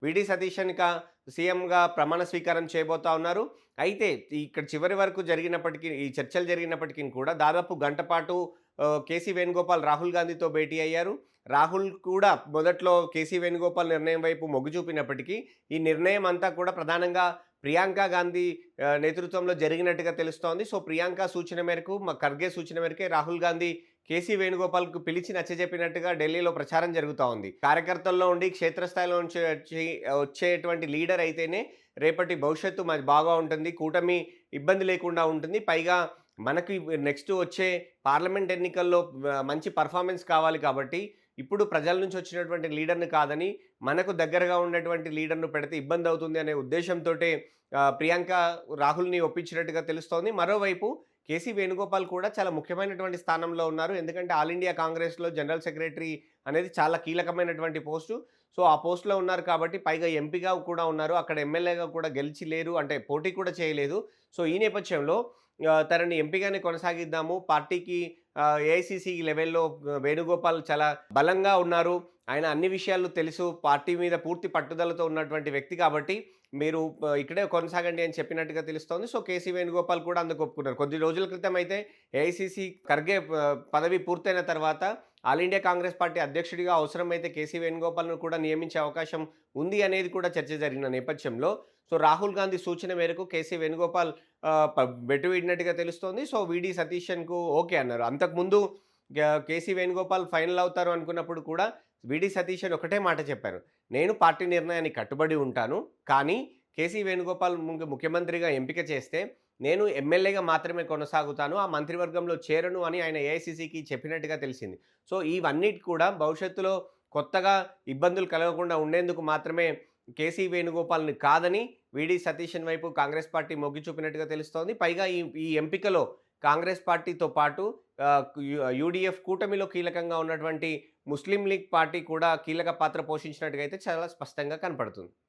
VD సతీషన్‌క సీఎంగా ప్రమాణ స్వీకారం చేయబోతా ఉన్నారు. అయితే ఇక్కడ చివరి వరకు జరిగినప్పటికీ ఈ చర్చలు జరిగినప్పటికి కూడా దాదాపు గంట పాటు కేసీ వేణుగోపాల్ రాహుల్ గాంధీతో భేటీ అయ్యారు. రాహుల్ కూడా మొదట్లో కేసీ వేణుగోపాల్ నిర్ణయం వైపు మొగ్గు చూపినప్పటికీ, ఈ నిర్ణయం అంతా కూడా ప్రధానంగా ప్రియాంక గాంధీ నేతృత్వంలో జరిగినట్టుగా తెలుస్తోంది. సో, ప్రియాంక సూచన మేరకు, ఖర్గే సూచన మేరకే రాహుల్ గాంధీ కేసీ వేణుగోపాల్‌కు పిలిచి నచ్చజెప్పినట్టుగా ఢిల్లీలో ప్రచారం జరుగుతా ఉంది. కార్యకర్తల్లో ఉండి క్షేత్రస్థాయిలో నుంచి వచ్చేటువంటి లీడర్ అయితేనే రేపటి భవిష్యత్తు బాగా ఉంటుంది. కూటమి ఇబ్బంది లేకుండా ఉంటుంది. పైగా మనకి నెక్స్ట్ వచ్చే పార్లమెంట్ ఎన్నికల్లో మంచి పెర్ఫార్మన్స్ కావాలి కాబట్టి, ఇప్పుడు ప్రజల నుంచి వచ్చినటువంటి లీడర్‌ని కాదని, మనకు దగ్గరగా ఉన్నటువంటి లీడర్‌ను పెడితే ఇబ్బందవుతుంది అనే ఉద్దేశ్యంతోటే ప్రియాంక రాహుల్‌ని ఒప్పించినట్టుగా తెలుస్తోంది. మరోవైపు కేసీ వేణుగోపాల్ కూడా చాలా ముఖ్యమైనటువంటి స్థానంలో ఉన్నారు. ఎందుకంటే ఆల్ ఇండియా కాంగ్రెస్‌లో జనరల్ సెక్రటరీ అనేది చాలా కీలకమైనటువంటి పోస్టు. సో, ఆ పోస్ట్‌లో ఉన్నారు కాబట్టి పైగా ఎంపీగా కూడా ఉన్నారు. అక్కడ ఎమ్మెల్యేగా కూడా గెలిచి లేరు. అంటే పోటీ కూడా చేయలేదు. సో, ఈ నేపథ్యంలో తనని ఎంపీగానే కొనసాగిద్దాము. పార్టీకి ఏఐసీసీ లెవెల్‌లో వేణుగోపాల్ చాలా బలంగా ఉన్నారు. ఆయన అన్ని విషయాలు తెలుసు. పార్టీ మీద పూర్తి పట్టుదలతో ఉన్నటువంటి వ్యక్తి కాబట్టి మీరు ఇక్కడే కొనసాగండి అని చెప్పినట్టుగా తెలుస్తోంది. సో, కేసీ వేణుగోపాల్ కూడా అందుకు ఒప్పుకున్నారు. కొద్ది రోజుల క్రితం అయితే ఏఐసీసీ ఖర్గే పదవి పూర్తయిన తర్వాత ఆల్ ఇండియా కాంగ్రెస్ పార్టీ అధ్యక్షుడిగా అవసరమైతే కేసీ వేణుగోపాల్‌ను కూడా నియమించే అవకాశం ఉంది అనేది కూడా చర్చ జరిగిన నేపథ్యంలో, సో, రాహుల్ గాంధీ సూచన మేరకు కేసీ వేణుగోపాల్ ఆహ్, ప బెట్టు వీడినట్టుగా తెలుస్తోంది. సో, వీడీ సతీషన్‌కు ఓకే అన్నారు. అంతకుముందు కేసీ వేణుగోపాల్ ఫైనల్ అవుతారు అనుకున్నప్పుడు కూడా వీడీ సతీషన్ ఒకటే మాట చెప్పారు. నేను పార్టీ నిర్ణయానికి కట్టుబడి ఉంటాను. కానీ కేసీ వేణుగోపాల్ ముఖ్యమంత్రిగా ఎంపిక చేస్తే నేను ఎమ్మెల్యేగా మాత్రమే కొనసాగుతాను. ఆ మంత్రివర్గంలో చేరను అని ఆయన ఏఐసీసీకి చెప్పినట్టుగా తెలిసింది. సో, ఇవన్నిటి కూడా భవిష్యత్తులో కొత్తగా ఇబ్బందులు కలగకుండా ఉండేందుకు మాత్రమే కేసీ వేణుగోపాల్‌ని కాదని వీడీ సతీషన్ వైపు కాంగ్రెస్ పార్టీ మొగ్గు చూపినట్టుగా తెలుస్తోంది. పైగా ఈ ఎంపికలో కాంగ్రెస్ పార్టీతో పాటు యూడీఎఫ్ కూటమిలో కీలకంగా ఉన్నటువంటి ముస్లిం లీగ్ పార్టీ కూడా కీలక పాత్ర పోషించినట్టుగా అయితే చాలా స్పష్టంగా కనపడుతుంది.